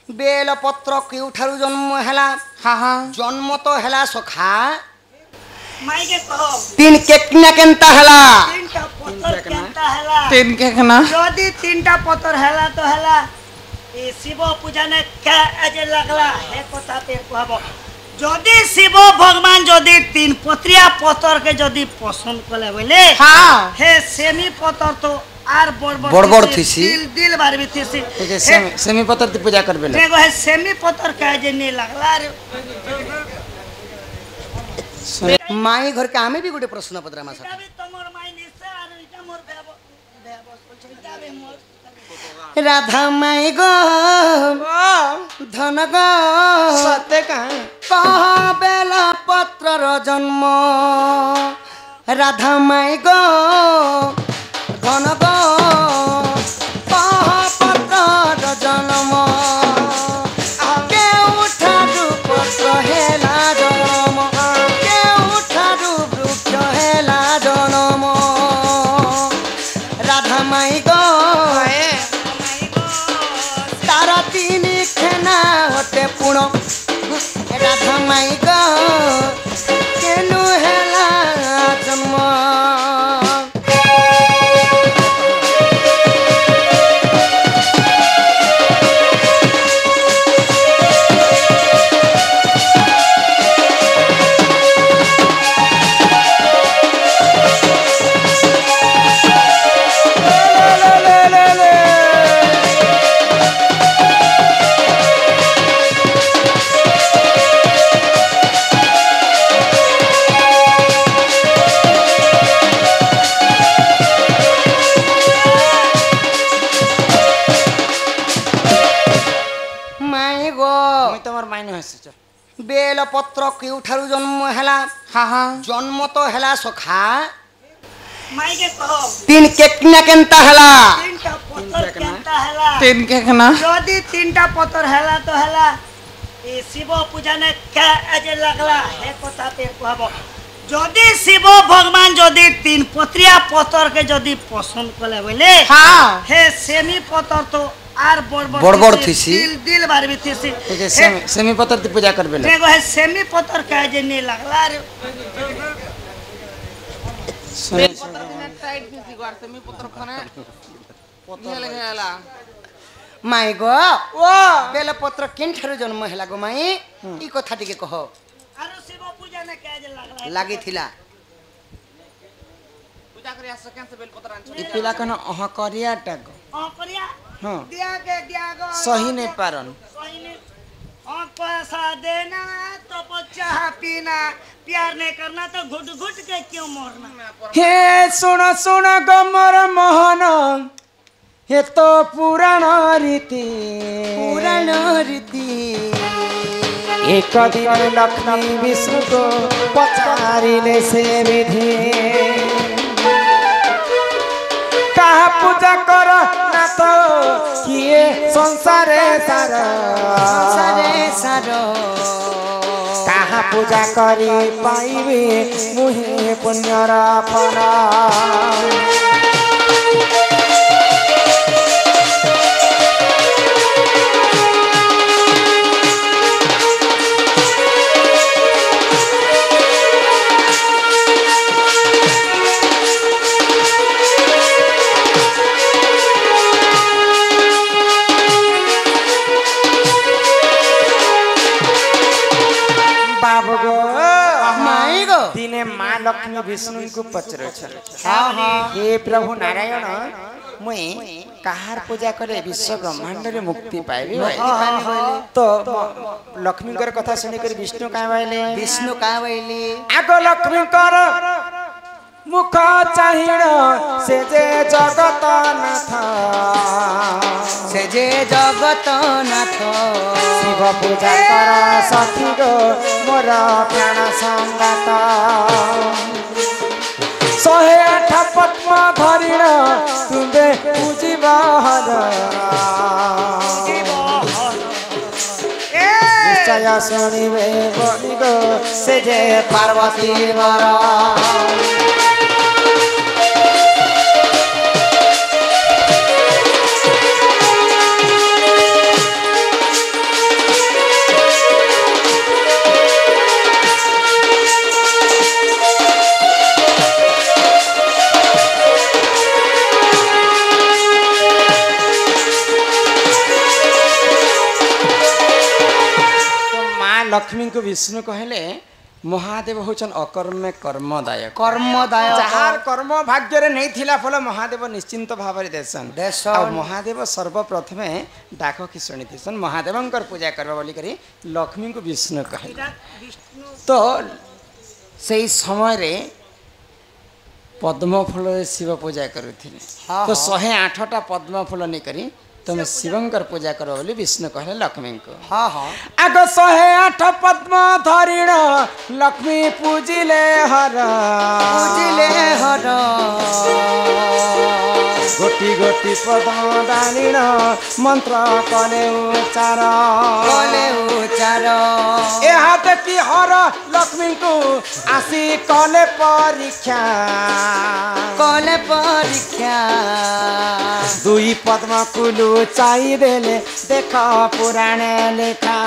बेलपत्र केउठारु जन्म हैला हाँ हाँ जन्म तो हैला सखा माई के कहो तीन केकना केनता हैला तीनटा पत्थर केनता हैला तीन के ना যদি তিনটা পত্র হেলা তো হেলা এই শিব পূজা নে কে এজে লাগলা হে কথা তে কহব যদি শিব ভগবান যদি তিন পত্রিয়া পত্র के যদি পছন্দ কলে বলে हाँ হে সেমি পত্র তো আর বড় বড় থিসি। দিল দিল বারবি থিসি सेमी पत्थर की पूजा कर बेले देखो है सेमी पत्थर का जे नी लागला रे माई घर के आमे भी गोटे प्रश्न पत्रा मासा तभी तमोर माई निसे और इटा मोर बेब बेब सोचता बे मोर राधा माई गो धन गो सत्य कहाँ कह बेला पत्र र जन्म राधा माई गो धन गो कह पत्र र जन्म केउठारु पत्र हेला जन्म केउठारु वृक्ष हेला जन्म राधा माई गो तारा तीन खेना होते पुण राधा माई गो केनु हेला जन्म माई गो मुई तमर माइने हसछ बेलपत्र केउठारु जन्म हैला हाँ हाँ जन्म तो हैला सखा माई के कहो तीन केकना केनता हैला তিনটা পত্র কেনতা হেলা तीन के ना যদি তিনটা পত্র হেলা তো হেলা এই শিব পূজা নে কে এজে লাগলা হে কথা তে কহব যদি শিব ভগবান যদি তিন পত্রিয়া পত্র के যদি পছন্দ কলে বলে हाँ হে সেমি পত্র তো আর বড় বড় থিসি। দিল দিল বারবি থিসি सेमी पत्थर की पूजा कर बेले देखो है सेमी पत्थर का जे नी लागला रे माई गो बेलपत्र केनठारु जन्म हैला गो माई ई कथा टिके कह आरो शिव पूजा ने के जे लागला लागी थिला पूजा करी आस केन से बेल पत्थर आन ई पिला कन अह करिया टाक ओ करिया हां दिया गो सही नहीं पारन सही ने ओ पैसा देना तो चाह पीना प्यार नहीं करना तो घुट घुट के क्यों मरना हे सुन सुन गमर मोहन हे तो पुराण रीति पुराण रीति एक दिन लक्ष्मी विष्णु को पचारिले से विधि कहा पूजा कर ना तो किए संसारे सारा सारे सारो कहा पूजा करी पाइबे मुहे पुण्यर फल बाबू गो माई गो दिने माँ लक्ष्मी विष्णु को पचर हाँ हाँ हे प्रभु नारायण मुई कहार पूजा करे विश्व ब्रह्मांड रे मुक्ति पाइबे तो लक्ष्मी कर कथा सुनी कर विष्णु का बाइले विष्णु का वैली आगो लक्ष्मी कर मुख चाहिण से जे जगत नाथ से जे जगत नाथ शिव पूजा कर सखी गो मोर प्राण संगात 108 पद्म धरिण तुंबे पूजिब हर निश्चय शुणिबे बनि गो से जे पार्वती वर लक्ष्मी को विष्णु कहले महादेव होचन अकर्मे कर्मदायक कर्मदायक जहार कर्म भाग्य रे नहीं थिला फल महादेव निश्चिंत भाव रे देसन आ महादेव सर्वप्रथमे डाक कि सुनी थिसन महादेवंकर पूजा करबा बोली करी लक्ष्मी को विष्णु कहले तो सेई समय रे पद्म फूल रे शिव पूजा करुथिले तो 108टा पद्म फूल नै करी तुम शिवंकर पूजा करो बोली विष्णु कहले लक्ष्मी को हाँ हाँ आग 108 पद्म धरिण लक्ष्मी पूजिले हर गोटी गोटी पद्म डालिण मंत्र कले उच्चार यहाँ देखी हर लक्ष्मी को आसी कले परीक्षा दुई पद्म कुलु चाई देले देख पुराण लेखा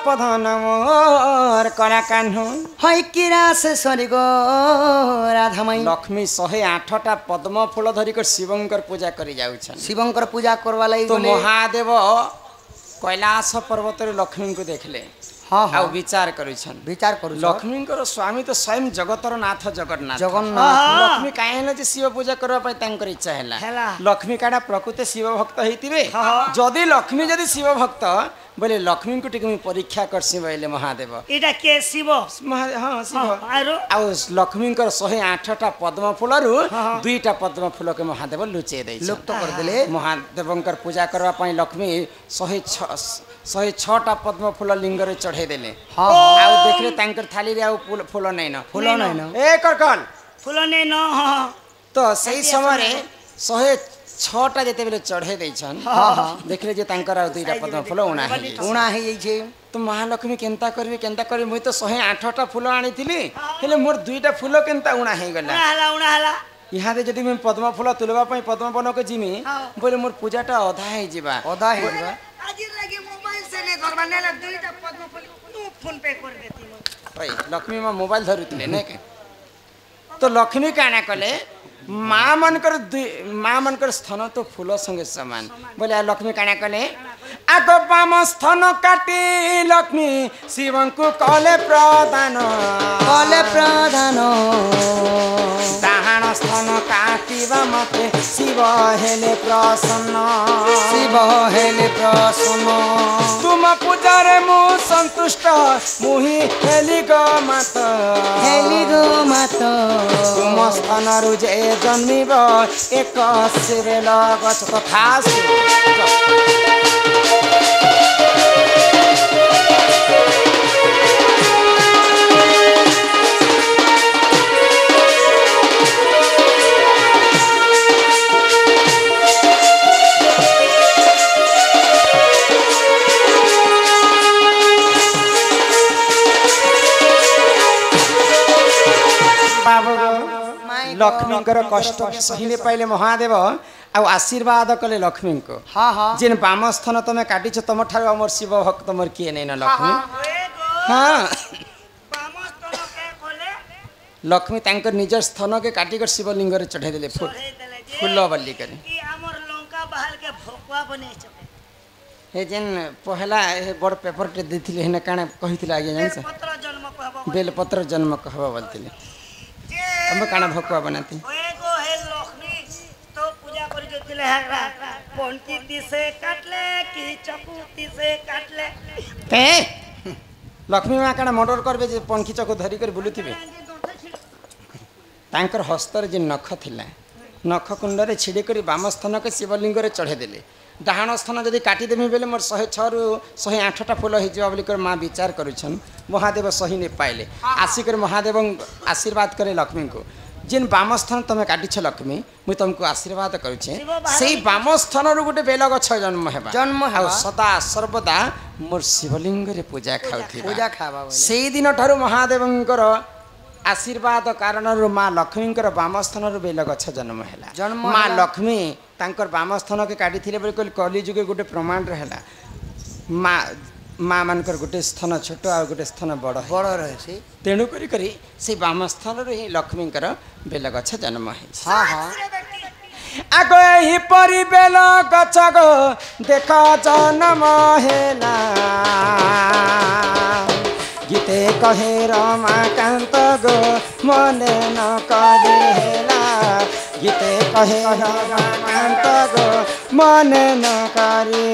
पधन मोर कला कान्हु है किरा से सरी गो राधामयी लक्ष्मी 108टा पद्म फूल धरिक शिवंकर पूजा करी जाउछन शिवंकर पूजा करवा लाई तो महादेव कैलाश पर्वत रे लक्ष्मी को देखले हाँ हाँ विचार करूछन लक्ष्मी को स्वामी तो स्वयं जगतर नाथ जगन्नाथ लक्ष्मी काहे जे शिव पूजा करबा पय तांकर इच्छा हैला लक्ष्मी काडा प्रकृति शिव भक्त हेतिबे जदी लक्ष्मी जदी शिव भक्त बोले लक्ष्मी को टिक परीक्षा करसी बोले महादेव एटा के शिव हां शिव आ लक्ष्मी को 108टा पद्म फूल रु 2टा पद्म फूल के महादेव लुचे दै लुप्त कर देले महादेवंकर पूजा करबा पय लक्ष्मी 106टा पद्म फूल लिंग रे चढ़े देले हां आ देखले तांकर थाली रे आ फूल नै न ए करकल फूल नै न तो सही समय रे 106टा जेते बेले चढ़े दैछन देखले जे तांकर आ 2टा पद्म फूल उणा हे छै तो महालक्ष्मी केनता करबे मुई तो 108टा फूल आनीथिली हेले मोर 2टा फूल केनता उणा हे गला उणा हला यहाँ दे जदी मैं पद्म फूल तुलबा पय पद्म बन के जिमी बोले मोर पूजाटा आधा हे जिबा आज लगे मोबाइल से ने करबा ने 2टा पद्म फूल फोन पे कर देती भाई लक्ष्मी मां मोबाइल धरुतले ने के तो लक्ष्मी काना कले माँ मनकर स्थान तो फूल संगे समान बोले लक्ष्मी काना कले आग बाम स्थान काटी लक्ष्मी शिवं को कले प्रदान दाहाण स्थान काटिबा मते शिव हेले प्रसन्न तुम पूजारे मु संतुष्ट मुहि हेली गो मात तुम स्थान रुजे जन्मिब एक शिवेल गछ तथा लक्ष्मींकर कष्ट सही पाइले महादेव आ आशीर्वाद कले लक्ष्मी को जिन बाम स्थान तमे काटिछ तम ठार हमर शिव भक्त मोर किए नै न लक्ष्मी हां लक्ष्मी तांकर निज स्थान के काटी कर शिवलिंग रे चढ़े देले फूल बल्ली करे ई हमर लंका बहाल के भोकवा बने छके हे जेन पहला हे बड़ पेपर टे देथिले हेने काने कहिथिला आगे जानि बेल पत्र जन्म कहबा बोलथिले हम काना भोकवा बनाती एगो हे लक्ष्मी तो पूजा करि जतिले हेरा पंकी से काटले की चकुती से काटले के लक्ष्मी मां काना मर्डर करबे जे पंखी चकु धरि कर बुलुथिबे तांकर हस्तर जे नख थिला नख कुंड रे छिड़ी करी बाम स्थान के शिवलिंग रे चढ़े देले डाहाण स्थान जदि काटी देमी बेले मोर 106 रु 108टा फूल हे जवा बोली कर मां विचार करूछन महादेव सही ने पाइले आसिकर महादेव आशीर्वाद करे लक्ष्मी को जिन बाम स्थान तमे काटी छ लक्ष्मी मु तुमको आशीर्वाद करूछे सेही बाम स्थान रु गुटे बेल गछ जन्म हेबा सदा सर्वदा मोर शिवलिंग रे पूजा खाउथि पूजा खाबा सेही दिन ठारू महादेवंकर आशीर्वाद कारण माँ लक्ष्मी बामस्थान बेल गछ जन्म है जन्म माँ ହେଲା। लक्ष्मी तांकर बामस्थान के काढ़ी कहली कलिजुग गोटे प्रमाण रहा माँ माँ मानकर गोटे स्थान छोट आ गोटे स्थान बड़ बड़ रहे से तेणु करी से बामस्थान ही लक्ष्मी बेल गछ जन्म है हाँ हाँ आगो ही परी बेल गछ गो देख जन्म हेला गीते कहे रमाकांत गो मने न करे हेला गीते कहे रमाकांत गो मने न करे